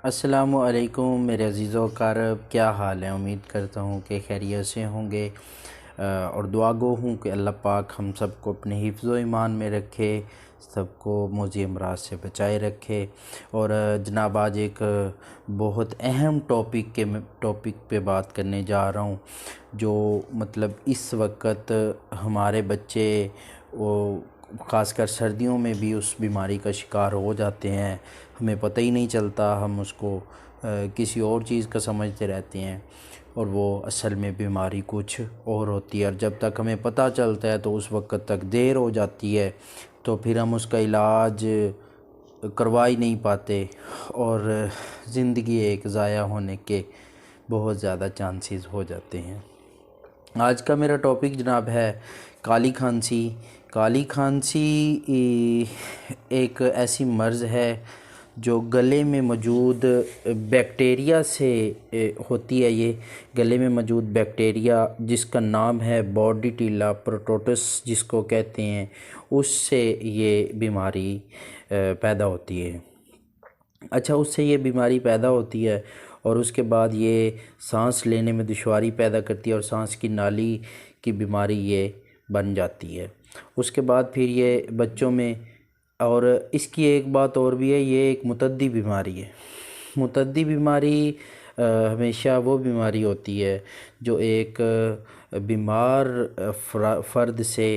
السلام علیکم میرے عزیز و اقارب، کیا حال ہے؟ امید کرتا ہوں کہ خیریت سے ہوں گے، اور دعا گو ہوں کہ اللہ پاک ہم سب کو اپنے حفظ و ایمان میں رکھے، سب کو موذی امراض سے بچائے رکھے۔ اور جناب آج ایک بہت اہم ٹاپک پہ بات کرنے جا رہا ہوں، جو مطلب اس وقت ہمارے بچے وہ خاص کر سردیوں میں بھی اس بیماری کا شکار ہو جاتے ہیں، ہمیں پتہ ہی نہیں چلتا، ہم اس کو کسی اور چیز کا سمجھتے رہتے ہیں، اور وہ اصل میں بیماری کچھ اور ہوتی ہے، اور جب تک ہمیں پتہ چلتا ہے تو اس وقت تک دیر ہو جاتی ہے، تو پھر ہم اس کا علاج کروا ہی نہیں پاتے، اور زندگی ایک ضائع ہونے کے بہت زیادہ چانسز ہو جاتے ہیں۔ آج کا میرا ٹاپک جناب ہے کالی کھانسی۔ کالی کھانسی ایک ایسی مرض ہے جو گلے میں موجود بیکٹیریا سے ہوتی ہے۔ یہ گلے میں موجود بیکٹیریا جس کا نام ہے بارڈیٹیلا پروٹوٹس جس کو کہتے ہیں، اس سے یہ بیماری پیدا ہوتی ہے۔ اچھا، اس سے یہ بیماری پیدا ہوتی ہے اور اس کے بعد یہ سانس لینے میں دشواری پیدا کرتی ہے، اور سانس کی نالی کی بیماری یہ بن جاتی ہے۔ اس کے بعد پھر یہ بچوں میں، اور اس کی ایک بات اور بھی ہے، یہ ایک متعدی بیماری ہے۔ متعدی بیماری ہمیشہ وہ بیماری ہوتی ہے جو ایک بیمار فرد سے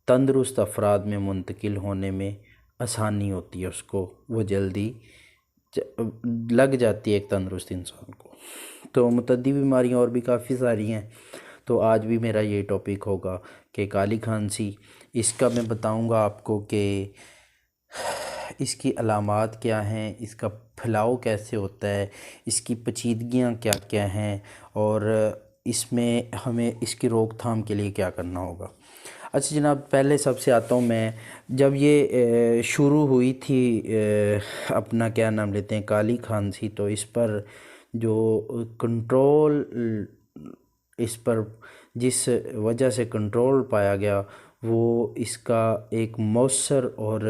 تندرست افراد میں منتقل ہونے میں آسانی ہوتی ہے، اس کو وہ جلدی لگ جاتی ہے ایک تندرست انسان کو۔ تو متعدی بیماریاں اور بھی کافی ساری ہیں، تو آج بھی میرا یہ ٹاپک ہوگا کہ کالی کھانسی۔ اس کا میں بتاؤں گا آپ کو کہ اس کی علامات کیا ہیں، اس کا پھیلاؤ کیسے ہوتا ہے، اس کی پیچیدگیاں کیا کیا ہیں، اور اس میں ہمیں اس کی روک تھام کے لیے کیا کرنا ہوگا۔ اچھا جناب، پہلے سب سے آتا ہوں میں، جب یہ شروع ہوئی تھی اپنا کیا نام لیتے ہیں کالی کھانسی، تو اس پر جو کنٹرول، اس پر جس وجہ سے کنٹرول پایا گیا، وہ اس کا ایک مؤثر اور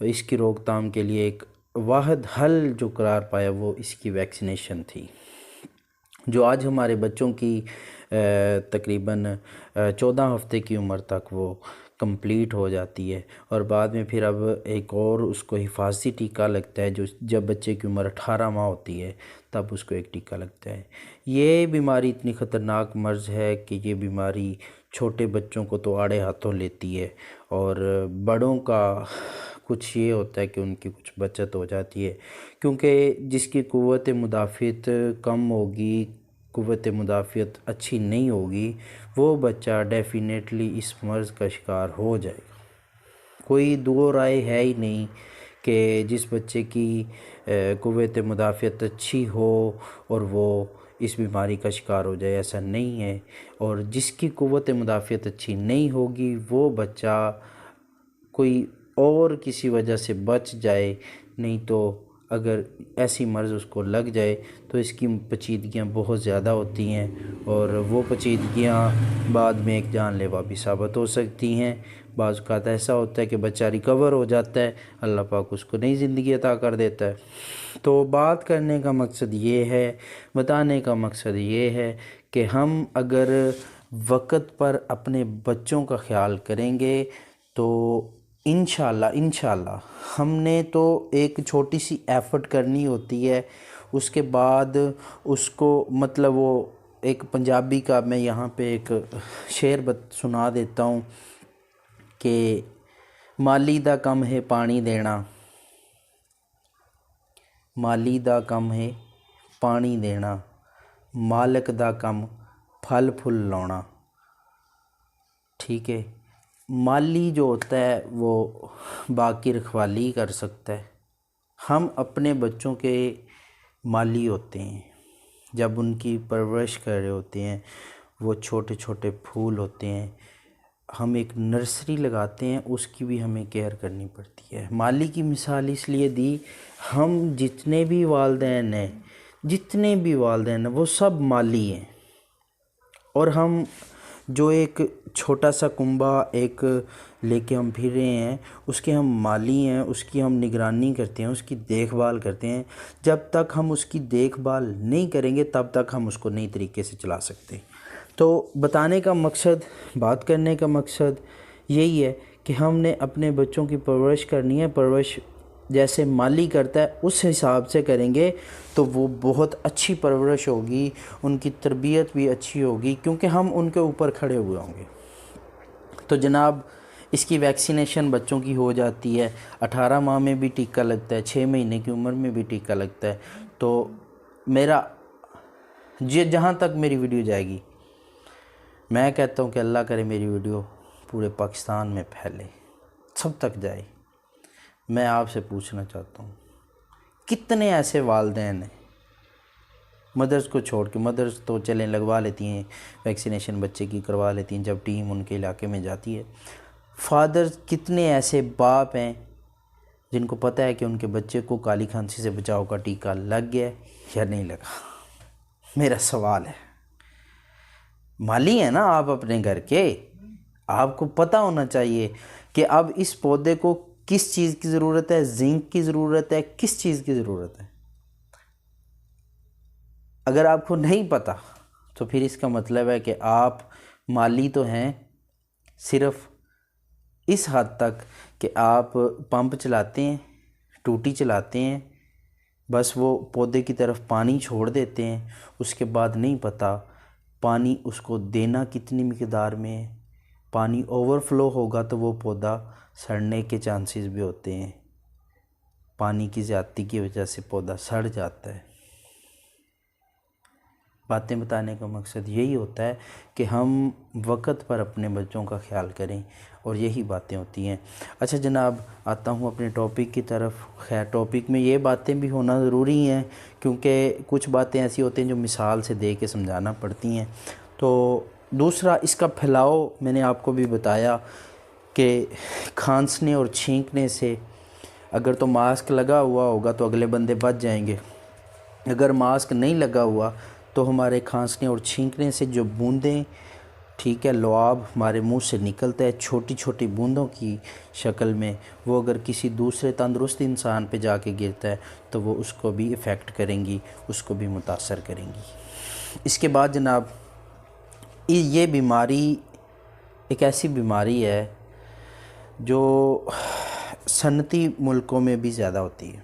اس کی روک تھام کے لیے ایک واحد حل جو قرار پایا وہ اس کی ویکسینیشن تھی، جو آج ہمارے بچوں کی تقریباً 14 ہفتے کی عمر تک وہ کمپلیٹ ہو جاتی ہے، اور بعد میں پھر اب ایک اور اس کو حفاظتی ٹیکہ لگتا ہے، جو جب بچے کی عمر 18 ماہ ہوتی ہے تب اس کو ایک ٹیکہ لگتا ہے۔ یہ بیماری اتنی خطرناک مرض ہے کہ یہ بیماری چھوٹے بچوں کو تو آڑے ہاتھوں لیتی ہے، اور بڑوں کا کچھ یہ ہوتا ہے کہ ان کی کچھ بچت ہو جاتی ہے، کیونکہ جس کی قوت مدافعت کم ہوگی، قوت مدافعت اچھی نہیں ہوگی، وہ بچہ ڈیفینیٹلی اس مرض کا شکار ہو جائے گا۔ کوئی دو رائے ہے ہی نہیں کہ جس بچے کی قوت مدافعت اچھی ہو اور وہ اس بیماری کا شکار ہو جائے، ایسا نہیں ہے، اور جس کی قوت مدافعت اچھی نہیں ہوگی وہ بچہ کوئی اور کسی وجہ سے بچ جائے، نہیں تو اگر ایسی مرض اس کو لگ جائے تو اس کی پیچیدگیاں بہت زیادہ ہوتی ہیں، اور وہ پیچیدگیاں بعد میں ایک جان لیوا بھی ثابت ہو سکتی ہیں۔ بعض اوقات ایسا ہوتا ہے کہ بچہ ریکور ہو جاتا ہے، اللہ پاک اس کو نئی زندگی عطا کر دیتا ہے۔ تو بات کرنے کا مقصد یہ ہے، بتانے کا مقصد یہ ہے کہ ہم اگر وقت پر اپنے بچوں کا خیال کریں گے تو انشاءاللہ ہم نے تو ایک چھوٹی سی ایفرٹ کرنی ہوتی ہے، اس کے بعد اس کو مطلب وہ ایک پنجابی کا میں یہاں پہ ایک شعر سنا دیتا ہوں کہ مالی دا کم ہے پانی دینا، مالی دا کم ہے پانی دینا، مالک دا کم پھل پھل لاؤنا۔ ٹھیک ہے، مالی جو ہوتا ہے وہ باقی رکھوالی کر سکتا ہے، ہم اپنے بچوں کے مالی ہوتے ہیں، جب ان کی پرورش کر رہے ہوتے ہیں، وہ چھوٹے چھوٹے پھول ہوتے ہیں، ہم ایک نرسری لگاتے ہیں، اس کی بھی ہمیں کیئر کرنی پڑتی ہے۔ مالی کی مثال اس لیے دی، ہم جتنے بھی والدین ہیں وہ سب مالی ہیں، اور ہم جو ایک چھوٹا سا کنبہ ایک لے کے ہم پھر رہے ہیں، اس کے ہم مالی ہیں، اس کی ہم نگرانی کرتے ہیں، اس کی دیکھ بھال کرتے ہیں۔ جب تک ہم اس کی دیکھ بھال نہیں کریں گے تب تک ہم اس کو نئی طریقے سے چلا سکتے۔ تو بتانے کا مقصد، بات کرنے کا مقصد یہی ہے کہ ہم نے اپنے بچوں کی پرورش کرنی ہے۔ پرورش جیسے مالی کرتا ہے اس حساب سے کریں گے تو وہ بہت اچھی پرورش ہوگی، ان کی تربیت بھی اچھی ہوگی، کیونکہ ہم ان کے اوپر کھڑے ہوئے ہوں گے۔ تو جناب اس کی ویکسینیشن بچوں کی ہو جاتی ہے، 18 ماہ میں بھی ٹیکہ لگتا ہے، 6 مہینے کی عمر میں بھی ٹیکہ لگتا ہے۔ تو میرا جہاں تک میری ویڈیو جائے گی، میں کہتا ہوں کہ اللہ کرے میری ویڈیو پورے پاکستان میں پھیلے، سب تک جائے۔ میں آپ سے پوچھنا چاہتا ہوں، کتنے ایسے والدین ہیں مدرس کو چھوڑ کے، مدرس تو چلیں لگوا لیتی ہیں ویکسینیشن، بچے کی کروا لیتی ہیں جب ٹیم ان کے علاقے میں جاتی ہے۔ فادر کتنے ایسے باپ ہیں جن کو پتہ ہے کہ ان کے بچے کو کالی کھانسی سے بچاؤ کا ٹیکہ لگ گیا یا نہیں لگا؟ میرا سوال ہے، مالی ہیں نا آپ اپنے گھر کے، آپ کو پتہ ہونا چاہیے کہ اب اس پودے کو کس چیز کی ضرورت ہے، زنک کی ضرورت ہے، کس چیز کی ضرورت ہے۔ اگر آپ کو نہیں پتہ تو پھر اس کا مطلب ہے کہ آپ مالی تو ہیں صرف اس حد تک کہ آپ پمپ چلاتے ہیں، ٹوٹی چلاتے ہیں، بس وہ پودے کی طرف پانی چھوڑ دیتے ہیں، اس کے بعد نہیں پتہ پانی اس کو دینا کتنی مقدار میں ہے۔ پانی اوور فلو ہوگا تو وہ پودا سڑنے کے چانسز بھی ہوتے ہیں، پانی کی زیادتی کی وجہ سے پودا سڑ جاتا ہے۔ باتیں بتانے کا مقصد یہی ہوتا ہے کہ ہم وقت پر اپنے بچوں کا خیال کریں، اور یہی باتیں ہوتی ہیں۔ اچھا جناب، آتا ہوں اپنے ٹاپک کی طرف۔ خیر ٹاپک میں یہ باتیں بھی ہونا ضروری ہیں کیونکہ کچھ باتیں ایسی ہوتی ہیں جو مثال سے دے کے سمجھانا پڑتی ہیں۔ تو دوسرا، اس کا پھیلاؤ میں نے آپ کو بھی بتایا کہ کھانسنے اور چھینکنے سے، اگر تو ماسک لگا ہوا ہوگا تو اگلے بندے بچ جائیں گے، اگر ماسک نہیں لگا ہوا تو ہمارے کھانسنے اور چھینکنے سے جو بوندیں، ٹھیک ہے، لعاب ہمارے منہ سے نکلتا ہے چھوٹی چھوٹی بوندوں کی شکل میں، وہ اگر کسی دوسرے تندرست انسان پہ جا کے گرتا ہے تو وہ اس کو بھی افیکٹ کریں گی، اس کو بھی متاثر کریں گی۔ اس کے بعد جناب، یہ بیماری ایک ایسی بیماری ہے جو صنعتی ملکوں میں بھی زیادہ ہوتی ہے۔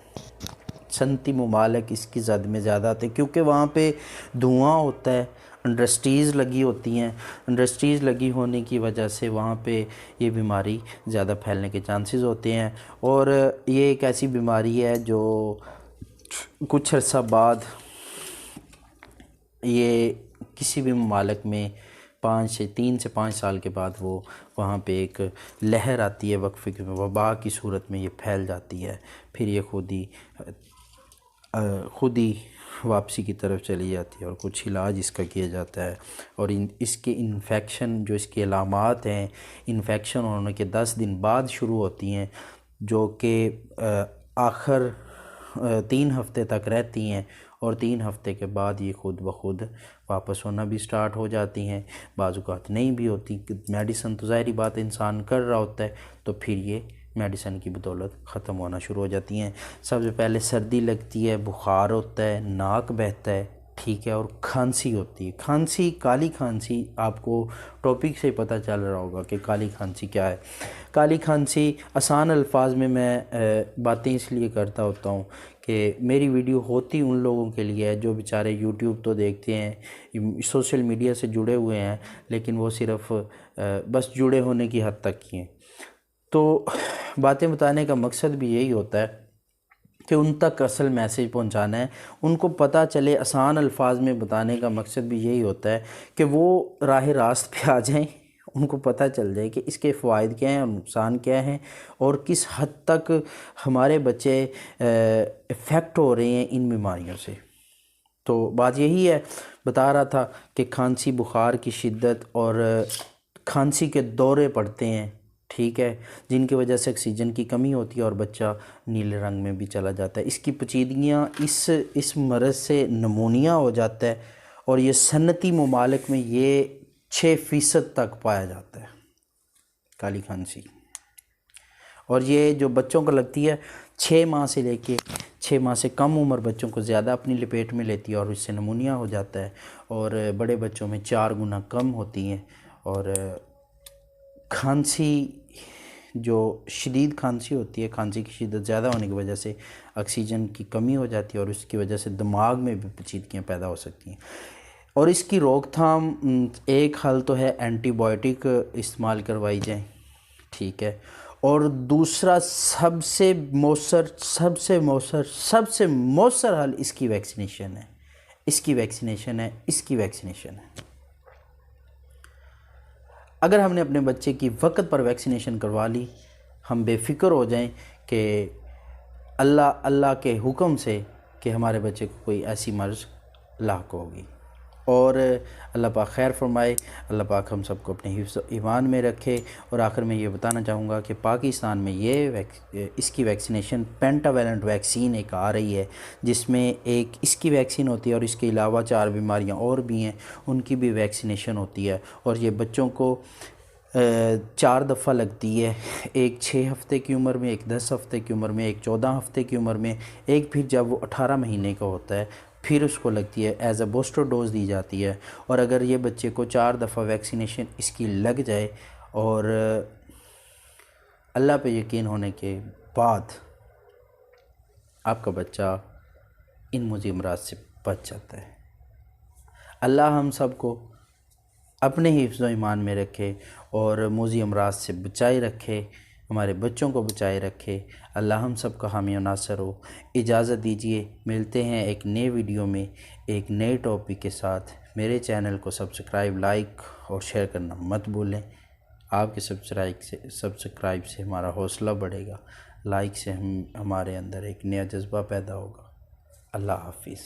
صنعتی ممالک اس کی زد میں زیادہ آتے ہیں کیونکہ وہاں پہ دھواں ہوتا ہے، انڈسٹریز لگی ہوتی ہیں، انڈسٹریز لگی ہونے کی وجہ سے وہاں پہ یہ بیماری زیادہ پھیلنے کے چانسز ہوتے ہیں۔ اور یہ ایک ایسی بیماری ہے جو کچھ عرصہ بعد یہ کسی بھی ممالک میں 3 سے 5 سال کے بعد وہ وہاں پہ ایک لہر آتی ہے، وقفے کی وبا کی صورت میں یہ پھیل جاتی ہے، پھر یہ خود ہی واپسی کی طرف چلی جاتی ہے، اور کچھ علاج اس کا کیا جاتا ہے۔ اور اس کے انفیکشن، جو اس کے علامات ہیں، انفیکشن ہونے کے 10 دن بعد شروع ہوتی ہیں، جو کہ آخر 3 ہفتے تک رہتی ہیں، اور 3 ہفتے کے بعد یہ خود بخود واپس ہونا بھی سٹارٹ ہو جاتی ہیں، بعض اوقات نہیں بھی ہوتی۔ میڈیسن تو ظاہری بات انسان کر رہا ہوتا ہے تو پھر یہ میڈیسن کی بدولت ختم ہونا شروع ہو جاتی ہیں۔ سب سے پہلے سردی لگتی ہے، بخار ہوتا ہے، ناک بہتا ہے، ٹھیک ہے، اور کھانسی ہوتی ہے۔ کھانسی، کالی کھانسی، آپ کو ٹاپک سے پتہ چل رہا ہوگا کہ کالی کھانسی کیا ہے۔ کالی کھانسی آسان الفاظ میں باتیں اس لیے کرتا ہوتا ہوں کہ میری ویڈیو ہوتی ان لوگوں کے لیے ہے جو بیچارے یوٹیوب تو دیکھتے ہیں، سوشل میڈیا سے جڑے ہوئے ہیں، لیکن وہ صرف بس جڑے ہونے کی حد تک ہی ہیں۔ تو باتیں بتانے کا مقصد بھی یہی ہوتا ہے کہ ان تک اصل میسیج پہنچانا ہے، ان کو پتہ چلے۔ آسان الفاظ میں بتانے کا مقصد بھی یہی ہوتا ہے کہ وہ راہ راست پہ آ جائیں، ان کو پتہ چل جائے کہ اس کے فوائد کیا ہیں اور نقصان کیا ہیں، اور کس حد تک ہمارے بچے افیکٹ ہو رہے ہیں ان بیماریوں سے۔ تو بات یہی ہے، بتا رہا تھا کہ کھانسی، بخار کی شدت اور کھانسی کے دورے پڑتے ہیں، ٹھیک ہے، جن کی وجہ سے آکسیجن کی کمی ہوتی ہے اور بچہ نیلے رنگ میں بھی چلا جاتا ہے۔ اس کی پیچیدگیاں، اس مرض سے نمونیا ہو جاتا ہے، اور یہ صنعتی ممالک میں یہ 6% تک پایا جاتا ہے۔ کالی کھانسی، اور یہ جو بچوں کو لگتی ہے 6 ماہ سے لے کے 6 ماہ سے کم عمر بچوں کو زیادہ اپنی لپیٹ میں لیتی ہے اور اس سے نمونیا ہو جاتا ہے، اور بڑے بچوں میں 4 گنا کم ہوتی ہیں۔ اور کھانسی جو شدید کھانسی ہوتی ہے، کھانسی کی شدت زیادہ ہونے کی وجہ سے آکسیجن کی کمی ہو جاتی ہے اور اس کی وجہ سے دماغ میں بھی پیچیدگیاں پیدا ہو سکتی ہیں، اور اس کی روک تھام ایک حل تو ہے اینٹی بائیوٹک استعمال کروائی جائیں، ٹھیک ہے، اور دوسرا سب سے مؤثر حل اس کی ویکسینیشن ہے، اس کی ویکسینیشن ہے۔ اگر ہم نے اپنے بچے کی وقت پر ویکسینیشن کروا لی، ہم بے فکر ہو جائیں کہ اللہ کے حکم سے کہ ہمارے بچے کو کوئی ایسی مرض لاحق ہوگی، اور اللہ پاک خیر فرمائے، اللہ پاک ہم سب کو اپنے حفظ و ایمان میں رکھے۔ اور آخر میں یہ بتانا چاہوں گا کہ پاکستان میں اس کی ویکسینیشن پینٹا ویلنٹ ویکسین ایک آ رہی ہے، جس میں ایک اس کی ویکسین ہوتی ہے اور اس کے علاوہ 4 بیماریاں اور بھی ہیں، ان کی بھی ویکسینیشن ہوتی ہے، اور یہ بچوں کو 4 دفعہ لگتی ہے، ایک 6 ہفتے کی عمر میں، ایک 10 ہفتے کی عمر میں، ایک 14 ہفتے کی عمر میں، ایک پھر جب وہ 18 مہینے کا ہوتا ہے پھر اس کو لگتی ہے، ایز اے بوسٹر ڈوز دی جاتی ہے۔ اور اگر یہ بچے کو 4 دفعہ ویکسینیشن اس کی لگ جائے اور اللہ پہ یقین ہونے کے بعد آپ کا بچہ ان موذی امراض سے بچ جاتا ہے۔ اللہ ہم سب کو اپنے حفظ و ایمان میں رکھے اور موذی امراض سے بچائے رکھے، ہمارے بچوں کو بچائے رکھے، اللہ ہم سب کا حامی و ناصر ہو۔ اجازت دیجیے، ملتے ہیں ایک نئے ویڈیو میں ایک نئے ٹاپک کے ساتھ۔ میرے چینل کو سبسکرائب، لائک اور شیئر کرنا مت بھولیں، آپ کے سبسکرائب سے ہمارا حوصلہ بڑھے گا، لائک سے ہمارے اندر ایک نیا جذبہ پیدا ہوگا۔ اللہ حافظ۔